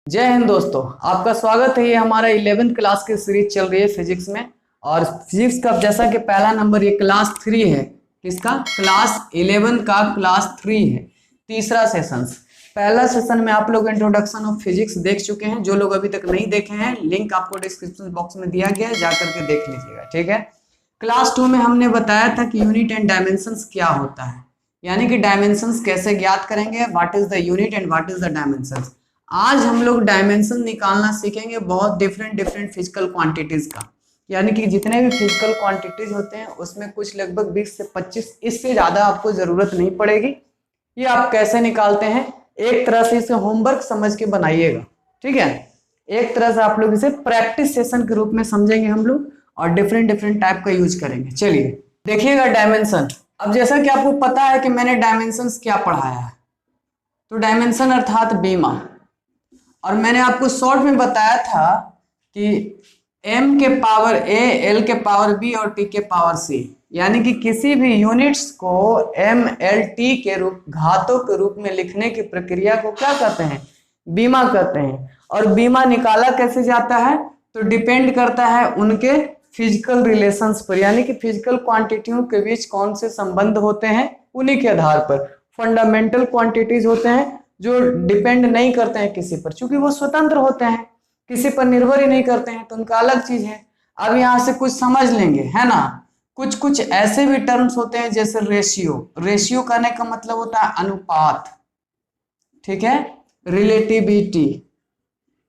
जय हिंद दोस्तों, आपका स्वागत है। ये हमारा 11th क्लास की सीरीज चल रही है फिजिक्स में। और फिजिक्स का जैसा कि पहला नंबर ये क्लास 3 है। किसका? क्लास 11 का क्लास 3 है, तीसरा सेशन। पहला सेशन में आप लोग इंट्रोडक्शन ऑफ फिजिक्स देख चुके हैं। जो लोग अभी तक नहीं देखे हैं, लिंक आपको डिस्क्रिप्शन बॉक्स में दिया गया है, जाकर के देख लीजिएगा, ठीक है। क्लास 2 में हमने बताया था कि यूनिट एंड डायमेंशंस क्या होता है, यानी कि डायमेंशंस कैसे ज्ञात करेंगे, what is the unit and what is the dimensions. आज हम लोग डायमेंशन निकालना सीखेंगे बहुत डिफरेंट फिजिकल क्वांटिटीज का, यानी कि जितने भी फिजिकल क्वांटिटीज होते हैं उसमें कुछ लगभग 20 से 25, इससे ज़्यादा आपको ज़रूरत नहीं पड़ेगी। ये आप कैसे निकालते हैं, एक तरह से इसे होमवर्क समझ के बनाइएगा, ठीक है। एक तरह से आप लोग इसे प्रैक्टिस सेशन के रूप में समझेंगे हम लोग, और डिफरेंट टाइप का यूज करेंगे। चलिए देखिएगा डायमेंशन। अब जैसा कि आपको पता है कि मैंने डायमेंशंस क्या पढ़ाया है, तो डायमेंशन अर्थात बीमा। और मैंने आपको शॉर्ट में बताया था कि m के पावर a, l के पावर b और t के पावर c, यानी कि किसी भी यूनिट्स को m, l, t के रूप घातों के रूप में लिखने की प्रक्रिया को क्या कहते हैं? बीमा कहते हैं। और बीमा निकाला कैसे जाता है? तो डिपेंड करता है उनके फिजिकल रिलेशंस पर, यानी कि फिजिकल क्वांटिटियों के बीच कौन से संबंध होते हैं, उन्हीं के आधार पर। फंडामेंटल क्वांटिटीज होते हैं जो डिपेंड नहीं करते हैं किसी पर, क्योंकि वो स्वतंत्र होते हैं, किसी पर निर्भर ही नहीं करते हैं, तो उनका अलग चीज है। अब यहाँ से कुछ समझ लेंगे, है ना। कुछ कुछ ऐसे भी टर्म्स होते हैं जैसे रेशियो। रेशियो कहने का मतलब होता है अनुपात, ठीक है। रिलेटिविटी,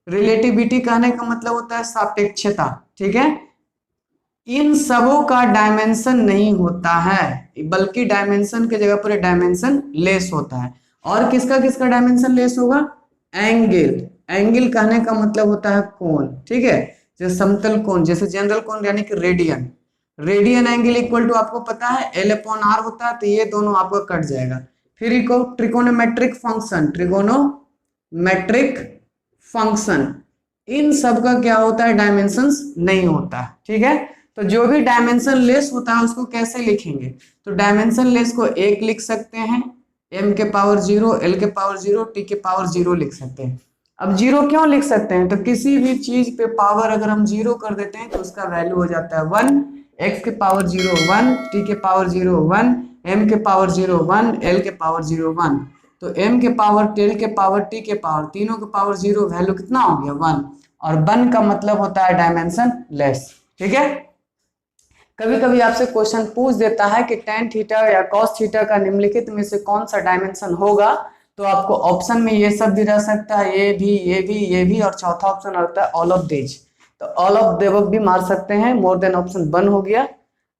रिलेटिविटी कहने का मतलब होता है सापेक्षता, ठीक है। इन सबों का डायमेंशन नहीं होता है, बल्कि डायमेंशन के जगह पर डायमेंशन लेस होता है। और किसका किसका डायमेंशन लेस होगा? एंगल। एंगल कहने का मतलब होता है कोण, ठीक है। जैसे समतल कोण, जैसे जनरल कोण यानी कि radian. Radian angle equal to आपको पता है L/R होता है, तो ये दोनों आपका कट जाएगा। फिर eco trigonometric function, trigonometric function, इन सब का क्या होता है? डायमेंशंस नहीं होता, ठीक है। तो जो भी डायमेंशन लेस होता है उसको कैसे लिखेंगे? तो डायमेंशन लेस को 1 लिख सकते हैं, m के पावर 0, l के पावर 0, t के पावर 0 लिख सकते हैं। अब 0 क्यों लिख सकते हैं? तो किसी भी चीज पे पावर अगर हम 0 कर देते हैं तो उसका वैल्यू हो जाता है 1। x के पावर 0 1, t के पावर 0 1, m के पावर 0 1, l के पावर 0 1। तो m के पावर, l के पावर, t के पावर, तीनों के पावर 0, वैल्यू कितना हो गया? 1। और 1 का मतलब होता है डायमेंशन लेस, ठीक है। कभी कभी आपसे क्वेश्चन पूछ देता है कि tan थीटा या cos थीटा का निम्नलिखित में से कौन सा डायमेंशन होगा, तो आपको ऑप्शन में ये सब भी रह सकता है, ये भी, ये भी, ये भी, और चौथा ऑप्शन रहता है ऑल ऑफ दीज। तो ऑल ऑफ द अबव भी मार सकते हैं, मोर देन ऑप्शन 1 हो गया।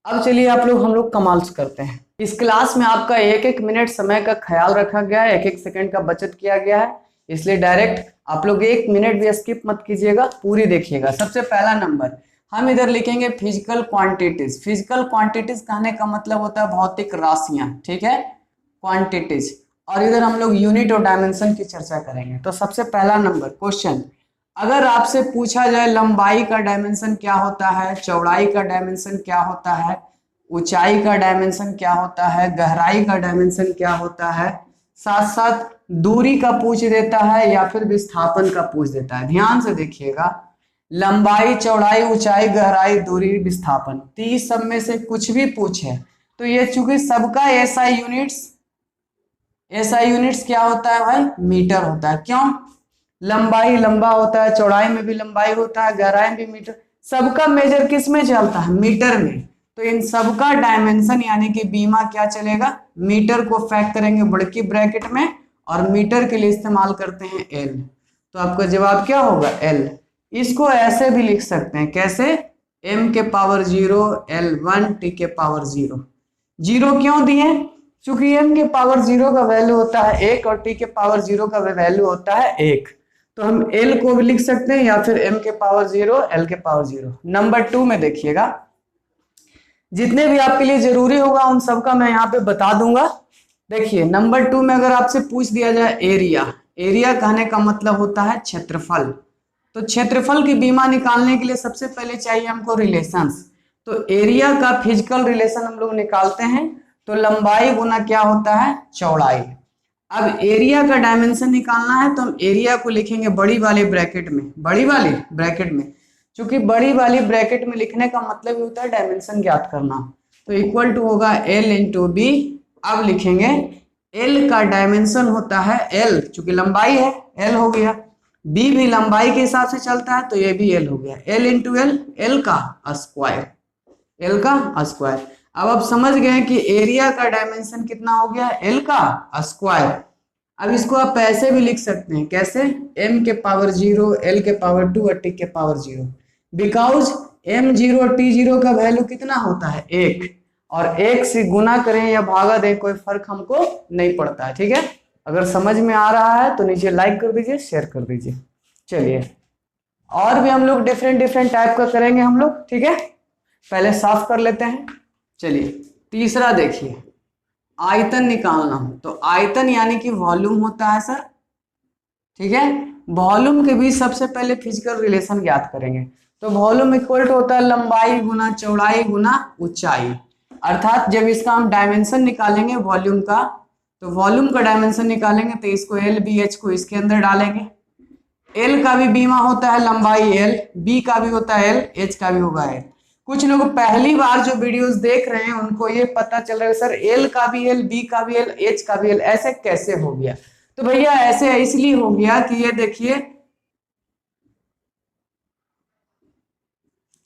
अब चलिए हम लोग कमाल करते हैं। इस क्लास में आपका 1-1 मिनट समय का ख्याल रखा गया है, 1-1 सेकंड का बचत किया गया है, इसलिए डायरेक्ट आप लोग 1 मिनट भी स्किप मत कीजिएगा, पूरी देखिएगा। सबसे पहला नंबर हम इधर लिखेंगे फिजिकल क्वांटिटीज। फिजिकल क्वांटिटीज कहने का मतलब होता है भौतिक राशियां, ठीक है, क्वांटिटीज। और इधर हम लोग यूनिट और डायमेंशन की चर्चा करेंगे। तो सबसे पहला नंबर क्वेश्चन, अगर आपसे पूछा जाए लंबाई का डायमेंशन क्या होता है, चौड़ाई का डायमेंशन क्या होता है, ऊंचाई का डायमेंशन क्या होता है, गहराई का डायमेंशन क्या होता है, साथ साथ दूरी का पूछ देता है या फिर विस्थापन का पूछ देता है। ध्यान से देखिएगा, लंबाई, चौड़ाई, ऊंचाई, गहराई, दूरी, विस्थापन, 30 सब में से कुछ भी पूछे तो ये चूंकि सबका एसआई यूनिट्स क्या होता है भाई? मीटर होता है। क्यों? लंबाई लंबा होता है, चौड़ाई में भी लंबाई होता है, गहराई में भी मीटर, सबका मेजर किस में चलता है? मीटर में। तो इन सबका डायमेंशन यानी कि बीमा क्या चलेगा? मीटर को फैक्ट करेंगे बड़की ब्रैकेट में, और मीटर के लिए इस्तेमाल करते हैं एल। तो आपका जवाब क्या होगा? एल। इसको ऐसे भी लिख सकते हैं, कैसे? m के पावर 0, l1, t के पावर 0। 0 क्यों दिए? क्योंकि m के पावर 0 का वैल्यू होता है 1 और t के पावर 0 का वैल्यू होता है 1। तो हम l को भी लिख सकते हैं या फिर m के पावर 0, l के पावर 0। नंबर 2 में देखिएगा, जितने भी आपके लिए जरूरी होगा उन सबका मैं यहाँ पे बता दूंगा। देखिए नंबर 2 में अगर आपसे पूछ दिया जाए एरिया, एरिया कहने का मतलब होता है क्षेत्रफल। तो क्षेत्रफल की बीमा निकालने के लिए सबसे पहले चाहिए हमको रिलेशंस। तो एरिया का फिजिकल रिलेशन हम लोग निकालते हैं, तो लंबाई गुना क्या होता है? चौड़ाई। अब एरिया का डायमेंशन निकालना है तो हम एरिया को लिखेंगे बड़ी वाले ब्रैकेट में, बड़ी वाली ब्रैकेट में। क्योंकि बड़ी वाली ब्रैकेट में लिखने का मतलब ही होता है डायमेंशन ज्ञात करना। तो इक्वल टू होगा L इंटू बी। अब लिखेंगे L का डायमेंशन होता है L, चूंकि लंबाई है L हो गया, B भी लंबाई के हिसाब से चलता है तो ये भी L हो गया, L इंटू एल, L का स्क्वायर, L का स्क्वायर। अब आप समझ गए कि एरिया का डायमेंशन कितना हो गया, L का स्क्वायर। अब इसको आप ऐसे भी लिख सकते हैं, कैसे, m के पावर 0, L के पावर 2 और t के पावर 0, बिकॉज m0 और t0 का वैल्यू कितना होता है 1, और 1 से गुना करें या भागा दें कोई फर्क हमको नहीं पड़ता है। ठीक है, अगर समझ में आ रहा है तो नीचे लाइक कर दीजिए, शेयर कर दीजिए। चलिए और भी हम लोग डिफरेंट टाइप का करेंगे हम लोग। ठीक है, पहले साफ कर लेते हैं। चलिए तीसरा देखिए, आयतन निकालना हो तो आयतन यानी कि वॉल्यूम होता है सर। ठीक है, वॉल्यूम के बीच सबसे पहले फिजिकल रिलेशन ज्ञात करेंगे। तो वॉल्यूम इक्वल टू होता है लंबाई गुना चौड़ाई गुना ऊंचाई। अर्थात जब इसका हम डायमेंशन निकालेंगे वॉल्यूम का, तो वॉल्यूम का डायमेंशन निकालेंगे तो इसको एल बी एच को इसके अंदर डालेंगे। एल का भी बीमा होता है लंबाई एल, बी का भी होता है एल, एच का भी होगा एल। कुछ लोग पहली बार जो वीडियोस देख रहे हैं उनको ये पता चल रहा है सर एल का भी एल, बी का भी एल, एच का भी एल, ऐसे कैसे हो गया। तो भैया ऐसे इसलिए हो गया कि ये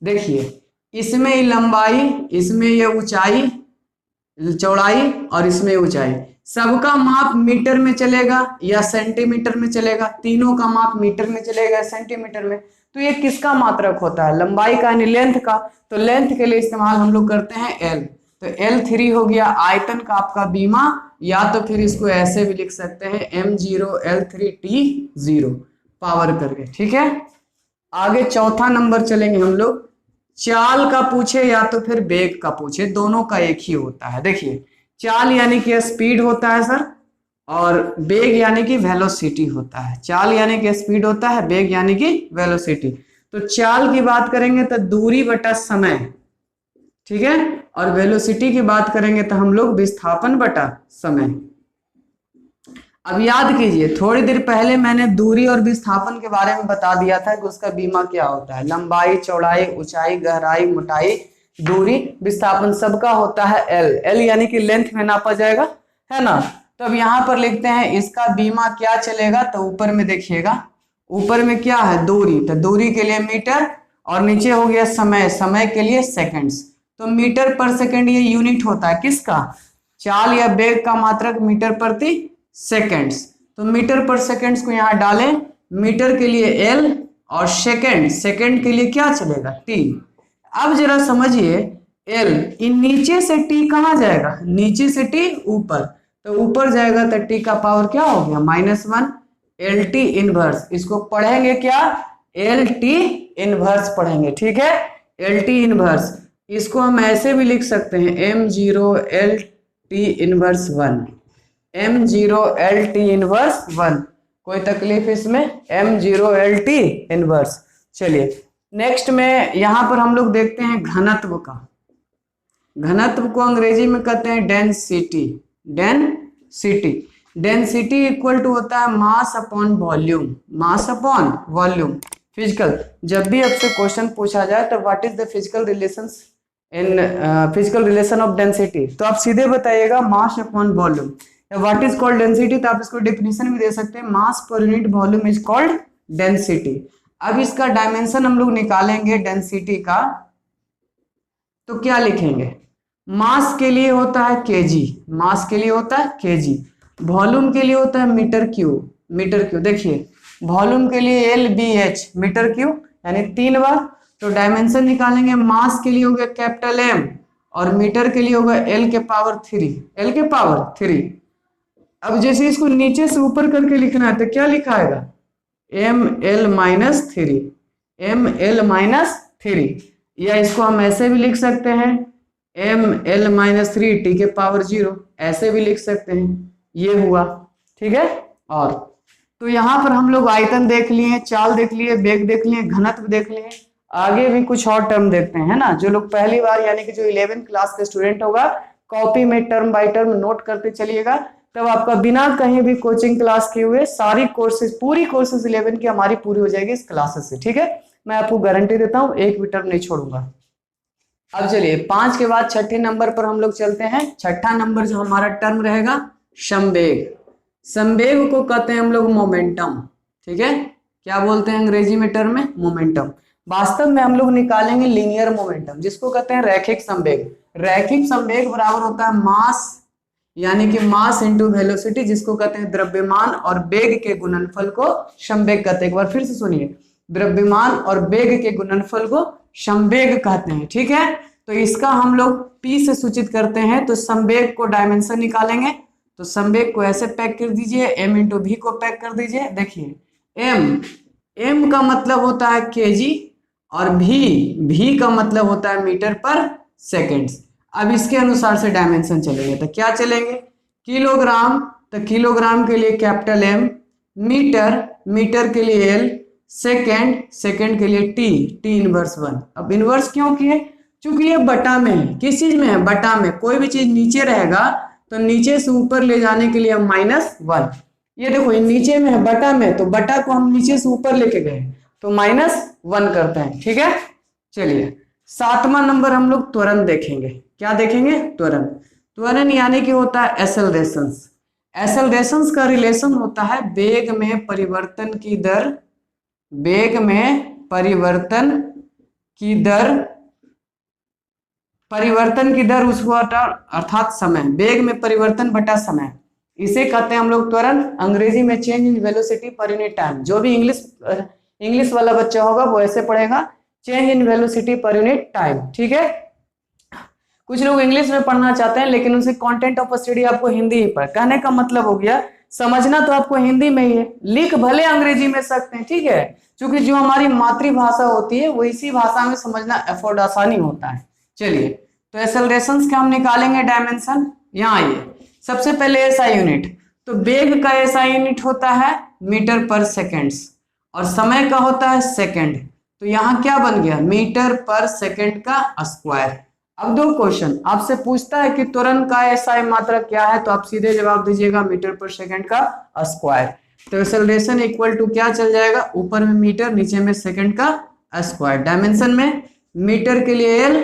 देखिए इसमें ये लंबाई, इसमें ये ऊंचाई चौड़ाई और इसमें ऊंचाई, सबका माप मीटर में चलेगा या सेंटीमीटर में चलेगा, तीनों का माप मीटर में चलेगा सेंटीमीटर में। तो ये किसका मात्रक होता है, लंबाई का यानी लेंथ का। तो लेंथ के लिए इस्तेमाल हम लोग करते हैं एल। तो L3 हो गया आयतन का आपका बीमा, या तो फिर इसको ऐसे भी लिख सकते हैं m0 L3T0 पावर करके। ठीक है, आगे चौथा नंबर चलेंगे हम लोग। चाल का पूछे या तो फिर वेग का पूछे, दोनों का एक ही होता है। देखिए चाल यानी कि स्पीड होता है सर, और वेग यानी कि वेलोसिटी होता है। चाल यानी कि स्पीड होता है, वेग यानी कि वेलोसिटी। तो चाल की बात करेंगे तो दूरी बटा समय, ठीक है, और वेलोसिटी की बात करेंगे तो हम लोग विस्थापन बटा समय। अब याद कीजिए थोड़ी देर पहले मैंने दूरी और विस्थापन के बारे में बता दिया था कि उसका बीमा क्या होता है, लंबाई चौड़ाई ऊंचाई गहराई मोटाई दूरी विस्थापन सबका होता है एल। एल यानी कि लेंथ में नापा जाएगा, है ना। तो अब यहाँ पर लिखते हैं इसका बीमा क्या चलेगा, तो ऊपर में देखिएगा, ऊपर में क्या है दूरी, तो दूरी के लिए मीटर, और नीचे हो गया समय, समय के लिए सेकंड्स। तो मीटर पर सेकंड ये यूनिट होता है किसका, चाल या वेग का मात्रक मीटर प्रति सेकंड्स। तो मीटर पर सेकंड्स को यहाँ डालें, मीटर के लिए एल और सेकंड, सेकंड के लिए क्या चलेगा टी। अब जरा समझिए एल इन नीचे से टी कहाँ जाएगा, नीचे से टी ऊपर, तो ऊपर जाएगा तो टी का पावर क्या हो गया -1 एल टी इनवर्स। इसको पढ़ेंगे क्या, एल टी इनवर्स पढ़ेंगे। ठीक है, एल टी इनवर्स, इसको हम ऐसे भी लिख सकते हैं m0 L T inverse 1, m0 L T inverse 1। कोई तकलीफ इसमें, m0 एल टी इनवर्स। चलिए नेक्स्ट में यहाँ पर हम लोग देखते हैं घनत्व का। घनत्व को अंग्रेजी में कहते हैं density. Density, density equal to होता है mass upon volume, mass upon volume. Physical, जब भी आपसे क्वेश्चन पूछा जाए तो what is the physical relations in physical relation of density, तो आप सीधे बताइएगा mass upon volume. What is called density, तो आप इसको डेफिनेशन भी दे सकते हैं, mass per unit volume is called density. अब इसका डायमेंशन हम लोग निकालेंगे डेंसिटी का, तो क्या लिखेंगे, मास के लिए होता है केजी, मास के लिए होता है केजी, वॉल्यूम के लिए होता है मीटर क्यूब, मीटर क्यूब। देखिए वॉल्यूम के लिए L B H metre cube यानी 3 बार। तो डायमेंशन निकालेंगे, मास के लिए हो गया कैपिटल एम और मीटर के लिए होगा एल के पावर 3, एल के पावर 3। अब जैसे इसको नीचे से ऊपर करके लिखना है तो क्या लिखा आएगा ml-3, ml-3, या इसको हम ऐसे भी लिख सकते हैं ml-3 टी के पावर 0, ऐसे भी लिख सकते हैं, ये हुआ। ठीक है, और तो यहाँ पर हम लोग आयतन देख लिए, चाल देख लिए, वेग देख लिए, घनत्व देख लिए। आगे भी कुछ और टर्म देखते हैं, है ना। जो लोग पहली बार यानी कि जो 11th क्लास के स्टूडेंट होगा, कॉपी में टर्म बाय टर्म नोट करते चलिएगा, तब आपका बिना कहीं भी कोचिंग क्लास किए हुए सारी कोर्सेज, पूरी कोर्सेज 11 की हमारी पूरी हो जाएगी इस क्लासेस से, ठीक है। मैं आपको गारंटी देता हूँ, एक भी टर्म नहीं छोड़ूंगा। अब चलिए 5 के बाद छठे नंबर पर हम लोग चलते हैं। छठा नंबर जो हमारा टर्म रहेगा, संवेग। संवेग को कहते हैं हम लोग मोमेंटम, ठीक है। क्या बोलते हैं अंग्रेजी में टर्म में? मोमेंटम। वास्तव में हम लोग निकालेंगे लीनियर मोमेंटम, जिसको कहते हैं रैखिक संवेग। रैखिक संवेग बराबर होता है मास, यानी कि मास इंटू वेलोसिटी, जिसको कहते हैं द्रव्यमान और वेग के गुणनफल को संवेग कहते हैं। एक बार फिर से सुनिए, द्रव्यमान और वेग के गुणनफल को संवेग कहते हैं, ठीक है। तो इसका हम लोग P से सूचित करते हैं। तो संवेग को डायमेंशन निकालेंगे, तो संवेग को ऐसे पैक कर दीजिए, m इंटू वी को पैक कर दीजिए। देखिए m का मतलब होता है kg और v का मतलब होता है मीटर पर सेकेंड्स। अब इसके अनुसार से डायमेंशन चलेंगे, तो क्या चलेंगे? किलोग्राम, तो किलोग्राम के लिए कैपिटल M, मीटर के लिए L, सेकेंड के लिए T इनवर्स 1। अब इनवर्स क्यों किए? क्योंकि ये बटा में है। किस चीज में है? बटा में। कोई भी चीज नीचे रहेगा तो नीचे से ऊपर ले जाने के लिए हम -1। ये देखो ये नीचे में है, बटा में, तो बटा को हम नीचे से ऊपर लेके गए तो -1 करते हैं, ठीक है। चलिए 7वां नंबर हम लोग त्वरण देखेंगे। क्या देखेंगे? त्वरण। त्वरण यानी कि होता है एसेलरेशंस। एसेलरेशंस का रिलेशन होता है वेग में परिवर्तन की दर, वेग में परिवर्तन की दर उसको अर्थात समय, वेग में परिवर्तन बटा समय, इसे कहते हैं हम लोग त्वरण। अंग्रेजी में change in velocity per unit time. जो भी इंग्लिश वाला बच्चा होगा वो ऐसे पढ़ेगा, change in velocity per unit time, ठीक है। कुछ लोग इंग्लिश में पढ़ना चाहते हैं लेकिन उनसे कंटेंट ऑफ स्टडी आपको हिंदी ही पढ़। कहने का मतलब हो गया, समझना तो आपको हिंदी में ही है, लिख भले अंग्रेजी में सकते हैं, ठीक है। क्योंकि जो हमारी मातृभाषा होती है वो इसी भाषा में समझना अफोर्ड आसानी होता है। चलिए तो एक्सेलरेशंस के हम निकालेंगे डायमेंशन। यहाँ आइए, सबसे पहले एसआई यूनिट। तो वेग का एसआई यूनिट होता है मीटर पर सेकेंड्स और समय का होता है सेकंड। तो यहाँ क्या बन गया? मीटर पर सेकंड का स्क्वायर। अब दो क्वेश्चन आपसे पूछता है कि त्वरण का एसआई मात्रा क्या है, तो आप सीधे जवाब दीजिएगा मीटर पर सेकंड का स्क्वायर। तो एक्सेलरेशन इक्वल टू क्या चल जाएगा? ऊपर में मीटर, नीचे में सेकंड का स्क्वायर। डायमेंशन में मीटर के लिए L,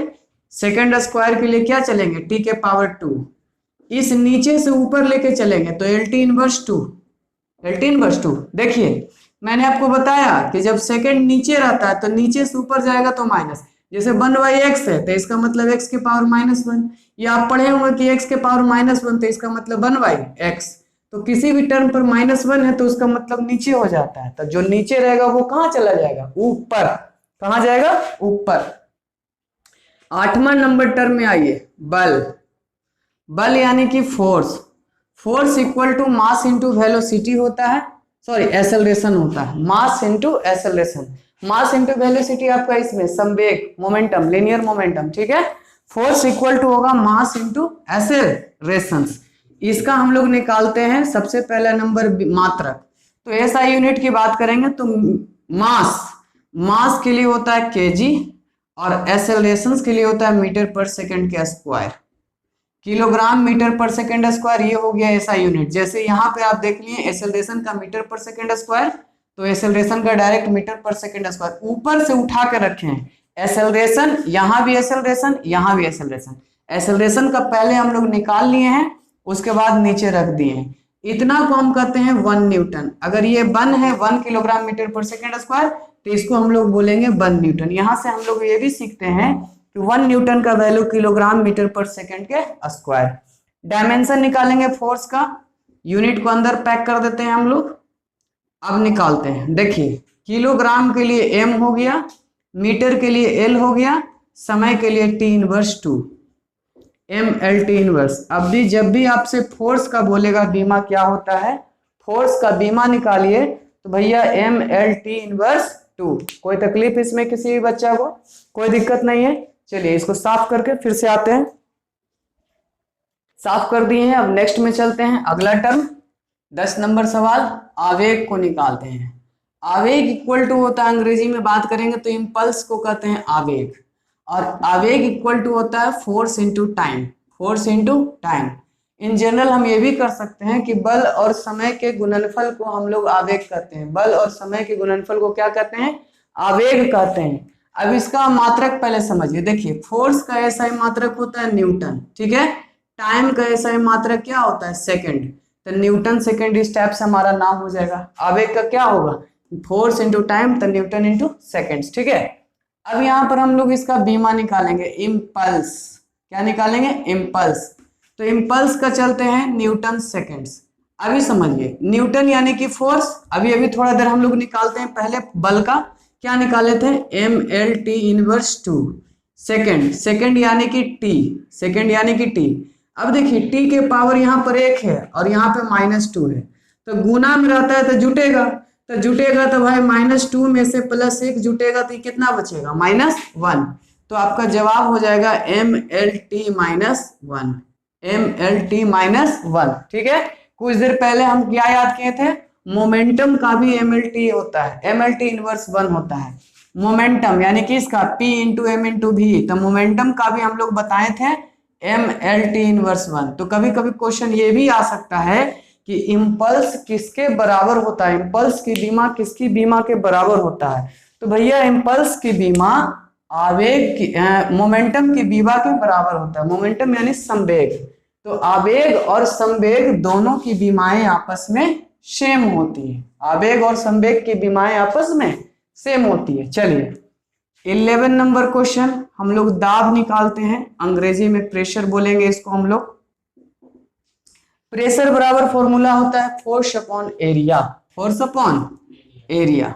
सेकंड स्क्वायर के लिए क्या चलेंगे? T के पावर 2। इस नीचे से ऊपर लेके चलेंगे तो LT इनवर्स 2। देखिए मैंने आपको बताया कि जब सेकंड नीचे रहता है तो नीचे से ऊपर जाएगा तो माइनस। जैसे 1/x है तो इसका मतलब x के पावर -1, या आप पढ़े होंगे कि x के पावर -1 तो इसका मतलब 1/x। तो किसी भी टर्म पर -1 है तो उसका मतलब नीचे हो जाता है, तो जो नीचे रहेगा वो कहाँ चला जाएगा? ऊपर। कहाँ जाएगा? ऊपर। 8वां नंबर टर्म में आइए, बल यानी कि force equal to mass into velocity होता है, सॉरी एक्सेलरेशन होता है, mass into acceleration. Mass into velocity आपका इसमें संवेग, मोमेंटम, लीनियर मोमेंटम, ठीक है। फोर्स इक्वल टू होगा मास इंटू एक्सेलरेशन। इसका हम लोग निकालते हैं सबसे पहला नंबर मात्रक। तो एसआई यूनिट की बात करेंगे तो मास के लिए होता है केजी और एक्सेलरेशन के लिए होता है मीटर पर सेकंड के स्क्वायर। किलोग्राम मीटर पर सेकंड स्क्वायर, ये हो गया एसआई यूनिट। जैसे यहाँ पे आप देख लिए एक्सेलरेशन का मीटर पर सेकंड स्क्वायर, तो एक्सेलरेशन का डायरेक्ट मीटर पर सेकंड स्क्वायर ऊपर से उठा कर रखे हैं। एक्सेलरेशन, यहाँ भी एक्सेलरेशन, यहाँ भी एक्सेलरेशन। एक्सेलरेशन का पहले हम लोग निकाल लिए हैं, उसके बाद नीचे रख दिए हैं। इतना को हम कहते हैं 1 न्यूटन। अगर ये 1 है, 1 किलोग्राम मीटर पर सेकंड स्क्वायर, तो इसको हम लोग बोलेंगे 1 न्यूटन। यहाँ से हम लोग ये भी सीखते हैं कि 1 न्यूटन का वैल्यू किलोग्राम मीटर पर सेकंड के स्क्वायर। डायमेंशन निकालेंगे फोर्स का, यूनिट को अंदर पैक कर देते हैं हम लोग। अब निकालते हैं, देखिए किलोग्राम के लिए m हो गया, मीटर के लिए L हो गया, समय के लिए T इनवर्स 2, MLT इनवर्स। अब भी जब भी आपसे फोर्स का बोलेगा बीमा क्या होता है, फोर्स का बीमा निकालिए तो भैया MLT इनवर्स 2। कोई तकलीफ इसमें किसी भी बच्चा को? कोई दिक्कत नहीं है। चलिए इसको साफ करके फिर से आते हैं। साफ कर दिए हैं, अब नेक्स्ट में चलते हैं। अगला टर्म 10 नंबर सवाल, आवेग को निकालते हैं। आवेग इक्वल टू होता है, अंग्रेजी में बात करेंगे तो इम्पल्स को कहते हैं आवेग, और आवेग इक्वल टू होता है force into time. Force into time. In general हम ये भी कर सकते हैं कि बल और समय के गुणनफल को हम लोग आवेग कहते हैं। बल और समय के गुणनफल को क्या कहते हैं? आवेग कहते हैं। अब इसका मात्रक पहले समझिए। देखिए, फोर्स का एसआई मात्रक होता है न्यूटन, ठीक है। टाइम का एसआई मात्रक क्या होता है? सेकंड। तो न्यूटन सेकंड इस टाइप से हमारा नाम हो जाएगा। आवेग का क्या होगा? फोर्स इंटू टाइम, तो न्यूटन इंटू सेकेंड्स, ठीक है। अब यहाँ पर हम लोग इसका बीमा निकालेंगे, इम्पल्स। क्या निकालेंगे? इम्पल्स। तो इम्पल्स का चलते हैं न्यूटन सेकेंड्स। अभी समझिए, न्यूटन यानी कि फोर्स। अभी अभी थोड़ा देर हम लोग निकालते हैं पहले बल का। क्या निकाले थे? MLT inverse 2 second. सेकेंड यानी कि टी, सेकेंड यानी कि टी। अब देखिए, टी के पावर यहाँ पर 1 है और यहाँ पे -2 है, तो गुना में रहता है तो जुटेगा। तो जुटेगा तो भाई -2 में से +1 जुटेगा तो कितना बचेगा? -1। तो आपका जवाब हो जाएगा MLT -1, MLT -1, ठीक है। कुछ देर पहले हम क्या याद किए थे? मोमेंटम का भी MLT होता है, MLT इनवर्स 1 होता है। मोमेंटम यानी कि इसका P into M into V, तो मोमेंटम का भी हम लोग बताए थे MLT इनवर्स 1। तो कभी कभी क्वेश्चन ये भी आ सकता है कि इम्पल्स किसके बराबर होता है? इम्पल्स की बीमा किसकी बीमा के बराबर होता है? तो भैया, इम्पल्स की बीमा आवेग की मोमेंटम की बीमा के बराबर होता है। मोमेंटम यानी संवेग। तो आवेग और संवेग दोनों की बीमाएं आपस में सेम होती है। आवेग और संवेग की बीमाएं आपस में सेम होती है। चलिए, 11 नंबर क्वेश्चन हम लोग दाब निकालते हैं। अंग्रेजी में प्रेशर बोलेंगे इसको हम लोग। प्रेशर बराबर फॉर्मूला होता है force upon area, force upon area.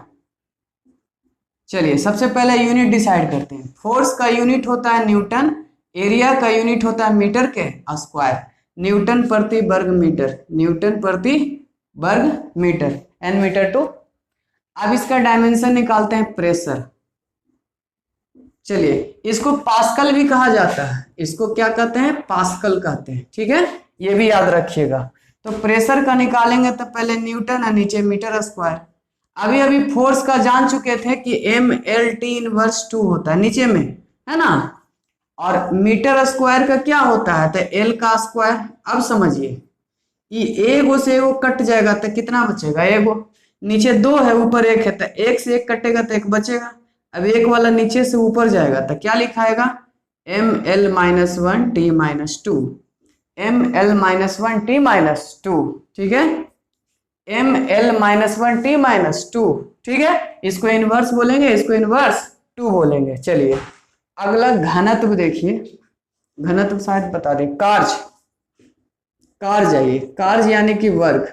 चलिए, सबसे पहले यूनिट डिसाइड करते हैं। फोर्स का यूनिट होता है न्यूटन, एरिया का यूनिट होता है मीटर के स्क्वायर, न्यूटन प्रति वर्ग मीटर, न्यूटन प्रति वर्ग मीटर, n मीटर टू। अब इसका डायमेंशन निकालते हैं, प्रेशर। चलिए, इसको पास्कल भी कहा जाता है। इसको क्या कहते हैं? पास्कल कहते हैं, ठीक है। ये भी याद रखिएगा। तो प्रेशर का निकालेंगे तो पहले न्यूटन और नीचे मीटर स्क्वायर। अभी अभी फोर्स का जान चुके थे कि MLT इनवर्स 2 होता है नीचे में, है ना। और मीटर स्क्वायर का क्या होता है? तो L का स्क्वायर। अब समझिए, ये एगो से एगो कट जाएगा तो कितना बचेगा? एगो। नीचे 2 है, ऊपर 1 है, तो 1 से 1 कटेगा तो 1 बचेगा। अब 1 वाला नीचे से ऊपर जाएगा तो क्या लिखाएगा? ML -1 T -2, ML -1 T -2, ठीक है। ML -1 T -2, ठीक है। इसको इनवर्स बोलेंगे, इसको इनवर्स 2 बोलेंगे। चलिए, अगला घनत्व देखिए। घनत्व शायद बता दें, कार्य। कार्य आइए, कार्य यानी कि वर्ग।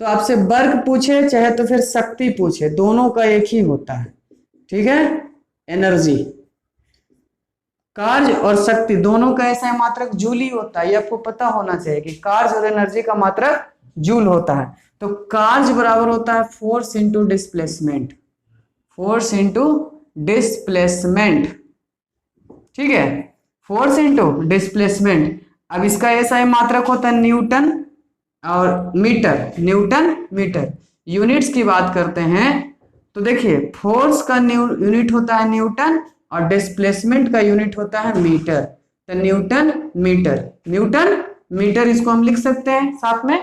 तो आपसे वर्ग पूछे चाहे तो फिर शक्ति पूछे, दोनों का एक ही होता है, ठीक है। एनर्जी, कार्य और शक्ति दोनों का ऐसा मात्रक जूल ही होता है। ये आपको पता होना चाहिए कि कार्य और एनर्जी का मात्रक जूल होता है। तो कार्य बराबर होता है force into displacement, force into displacement, ठीक है। Force into displacement. अब इसका ऐसा मात्रक होता है न्यूटन और मीटर, न्यूटन मीटर। यूनिट्स की बात करते हैं तो देखिए, फोर्स का यूनिट होता है न्यूटन और डिस्प्लेसमेंट का यूनिट होता है मीटर। तो न्यूटन मीटर, न्यूटन मीटर, इसको हम लिख सकते हैं साथ में।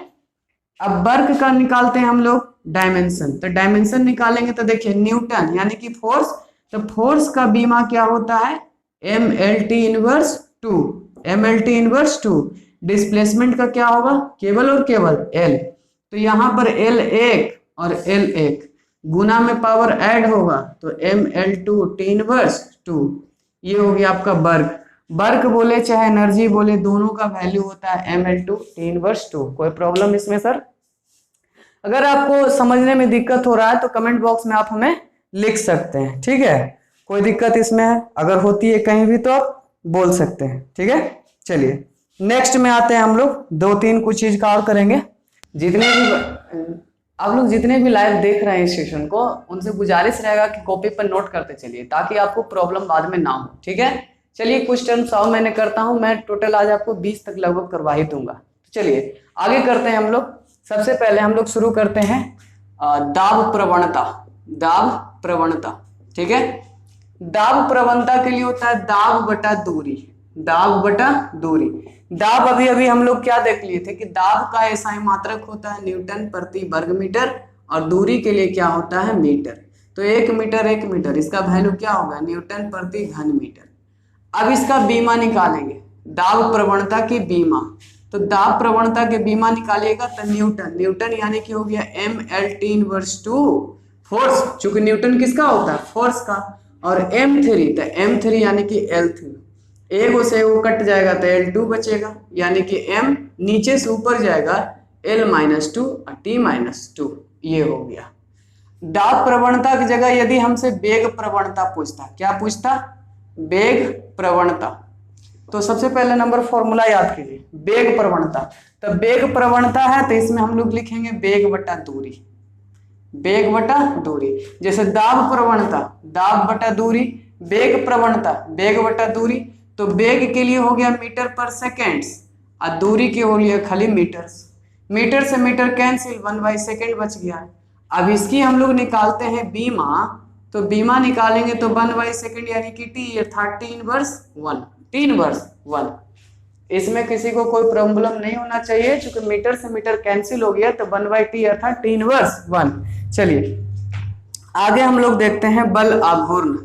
अब वर्ग का निकालते हैं हम लोग डायमेंशन। तो डायमेंशन निकालेंगे तो देखिए, न्यूटन यानी कि फोर्स, तो फोर्स का बीमा क्या होता है? MLT inverse 2, MLT inverse 2। Displacement का क्या होगा? केवल और केवल L। तो यहाँ पर L1 और L1 गुना में पावर ऐड होगा तो ML2 T इनवर्स 2। ये हो गया आपका वर्ग। वर्ग बोले चाहे एनर्जी बोले, दोनों का वैल्यू होता है ML2 T इनवर्स 2। कोई प्रॉब्लम इसमें सर? अगर आपको समझने में दिक्कत हो रहा है तो कमेंट बॉक्स में आप हमें लिख सकते हैं, ठीक है। कोई दिक्कत इसमें है अगर होती है कहीं भी तो आप बोल सकते हैं, ठीक है। चलिए, नेक्स्ट में आते हैं हम लोग। 2-3 कुछ चीज का और करेंगे। जितने भी आप लोग जितने भी लाइव देख रहे हैं इस सेशन को, उनसे गुजारिश रहेगा कि कॉपी पर नोट करते चलिए ताकि आपको प्रॉब्लम बाद में ना हो, ठीक है। चलिए, कुछ टर्म 100 मैंने करता हूं, मैं टोटल आज आपको 20 तक लगभग करवा ही दूंगा। तो चलिए आगे करते हैं हम लोग। सबसे पहले हम लोग शुरू करते हैं दाब प्रवणता, दाब प्रवणता, ठीक है। दाब प्रवणता के लिए होता है दाब बटा दूरी, दाब बटा दूरी। दाब अभी अभी हम लोग क्या देख लिए थे कि दाब का एसआई मात्रक होता है न्यूटन प्रति वर्ग मीटर और दूरी के लिए क्या होता है मीटर। तो 1 मीटर इसका वैल्यू क्या होगा न्यूटन प्रति घन मीटर। अब इसका बीमा निकालेंगे, दाब प्रवणता की बीमा। तो दाब प्रवणता के बीमा निकालिएगा तो न्यूटन यानी कि हो गया mLT इनवर्स टू फोर्स, चूंकि न्यूटन किसका होता है फोर्स का, और m3 तो m3 यानी कि L3, एगो से एगो कट जाएगा तो L2 बचेगा, यानी कि m नीचे से ऊपर जाएगा L-2 और T-2, ये हो गया। दाब प्रवणता की जगह यदि हमसे वेग प्रवणता पूछता, क्या पूछता वेग प्रवणता, तो सबसे पहले नंबर फॉर्मूला याद कीजिए वेग प्रवणता। तो वेग प्रवणता है तो इसमें हम लोग लिखेंगे वेग बटा दूरी, वेग बटा दूरी। जैसे दाब प्रवणता दाब बटा दूरी, वेग प्रवणता वेग बटा दूरी। तो वेग के लिए हो गया मीटर पर सेकेंड और दूरी के हो लिया खाली मीटर्स, मीटर से मीटर कैंसिल 1/सेकेंड बच गया। अब इसकी हम लोग निकालते हैं बीमा, तो बीमा निकालेंगे तो 1/सेकेंड यानी कि टी अर्थात टी इनवर्स 1। इसमें किसी को कोई प्रॉब्लम नहीं होना चाहिए क्योंकि मीटर से मीटर कैंसिल हो गया तो 1/t अर्थात टी इनवर्स 1। चलिए आगे हम लोग देखते हैं बल आघूर्ण।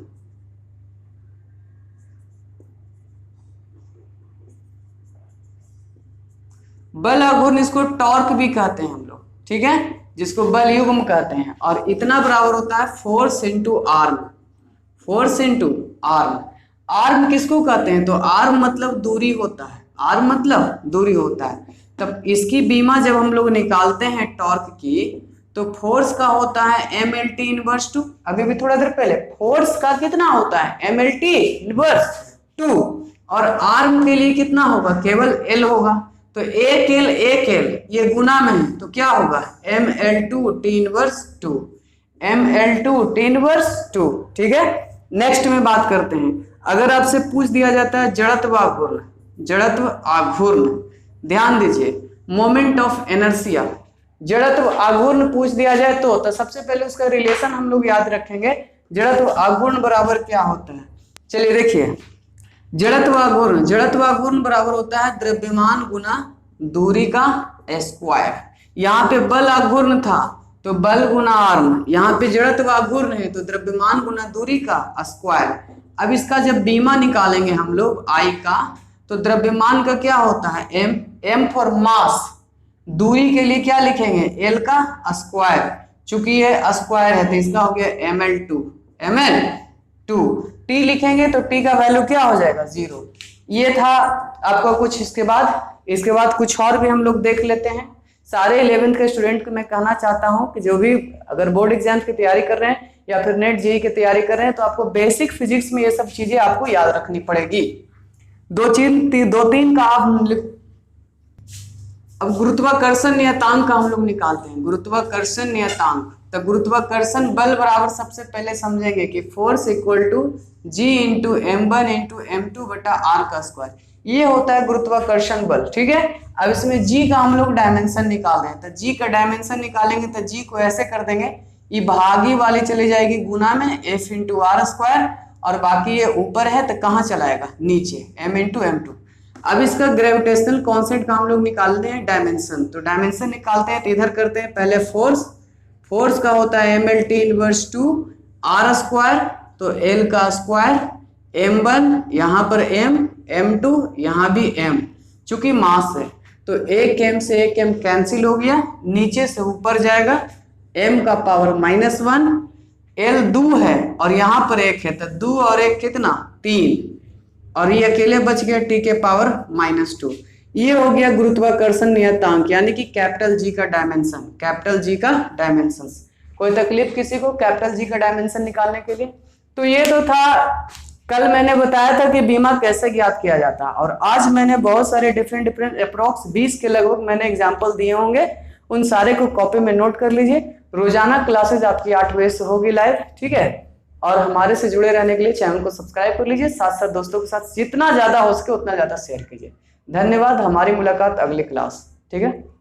बल आघूर्ण इसको टॉर्क भी कहते हैं हम लोग, ठीक है, जिसको बल युग्म कहते हैं, और इतना बराबर होता है force into arm, force into arm. Arm किसको कहते हैं तो आर्म मतलब दूरी होता है, आर्म मतलब दूरी होता है। तब इसकी बीमा जब हम लोग निकालते हैं टॉर्क की तो फोर्स का होता है mLT इनवर्स 2, अभी भी थोड़ा देर पहले फोर्स का कितना होता है mLT इनवर्स 2, और आर्म के लिए कितना होगा केवल L होगा, तो एक एल ये गुना में है तो क्या होगा mL2 T inverse 2, mL2 T inverse 2, ठीक है। नेक्स्ट में बात करते हैं, अगर आपसे पूछ दिया जाता है जड़त्व आघूर्ण, जड़त्व आघूर्ण ध्यान दीजिए, मोमेंट ऑफ इनर्शिया, जड़त्व आघूर्ण पूछ दिया जाए तो सबसे पहले उसका रिलेशन हम लोग याद रखेंगे, जड़त्व आघूर्ण बराबर क्या होता है। चलिए देखिए जड़त्व आघूर्ण बराबर होता है द्रव्यमान गुना दूरी का स्क्वायर। यहाँ पे बल आघूर्ण था तो बल गुना आर्म, यहाँ पे जड़त्व आघूर्ण है तो द्रव्यमान गुना दूरी का स्क्वायर। अब इसका जब बीमा निकालेंगे हम लोग I का, तो द्रव्यमान का क्या होता है m फॉर मास, दूरी के लिए क्या लिखेंगे L का स्क्वायर, चूंकि ये स्क्वायर है तो इसका हो गया mL2, T लिखेंगे तो T का वैल्यू क्या हो जाएगा 0। ये था आपका कुछ, इसके बाद कुछ और भी हम लोग देख लेते हैं। सारे 11th के स्टूडेंट को मैं कहना चाहता हूं कि जो भी अगर बोर्ड एग्जाम की तैयारी कर रहे हैं या फिर नेट जेईई की तैयारी कर रहे हैं तो आपको बेसिक फिजिक्स में ये सब चीजें आपको याद रखनी पड़ेगी। दो तीन का आप, अब गुरुत्वाकर्षण नियतांक का हम लोग निकालते हैं, गुरुत्वाकर्षण नियतांक। तो गुरुत्वाकर्षण बल बराबर सबसे पहले समझेंगे कि force equal to G into m1 into m2 बटा r का स्क्वायर, ये होता है गुरुत्वाकर्षण बल, ठीक है। अब इसमें G का हम लोग डायमेंशन निकाल रहे हैं, तो G का डायमेंशन निकालेंगे तो G को ऐसे कर देंगे, ये भागी वाली चली जाएगी गुना में f इंटू आर स्क्वायर, और बाकी ये ऊपर है तो कहाँ चलाएगा नीचे m इंटू m2। अब इसका ग्रेविटेशनल कांस्टेंट का हम लोग निकालते हैं डायमेंशन, तो डायमेंशन निकालते हैं तो इधर करते हैं पहले फोर्स का होता है mLT इनवर्स 2 r स्क्वायर, तो L का स्क्वायर m1 यहाँ पर m, m2 यहाँ भी m, चूंकि मास है तो एक m से एक m कैंसिल हो गया, नीचे से ऊपर जाएगा m का पावर -1, L 2 है और यहाँ पर 1 है तो 2 और 1 कितना 3, और ये अकेले बच गया T के पावर -2। ये हो गया गुरुत्वाकर्षण नियतांक यानी कि कैपिटल G का डायमेंशन, कैपिटल G का डायमेंशन। कोई तकलीफ किसी को कैपिटल G का डायमेंशन निकालने के लिए? तो ये तो था, कल मैंने बताया था कि बीमा कैसे ज्ञात किया जाता है, और आज मैंने बहुत सारे डिफरेंट अप्रॉक्स 20 के लगभग मैंने एग्जाम्पल दिए होंगे, उन सारे को कॉपी में नोट कर लीजिए। रोजाना क्लासेज आपकी 8 बजे से होगी लाइव, ठीक है। और हमारे से जुड़े रहने के लिए चैनल को सब्सक्राइब कर लीजिए, साथ साथ दोस्तों के साथ जितना ज्यादा हो सके उतना ज्यादा शेयर कीजिए। धन्यवाद, हमारी मुलाकात अगली क्लास, ठीक है।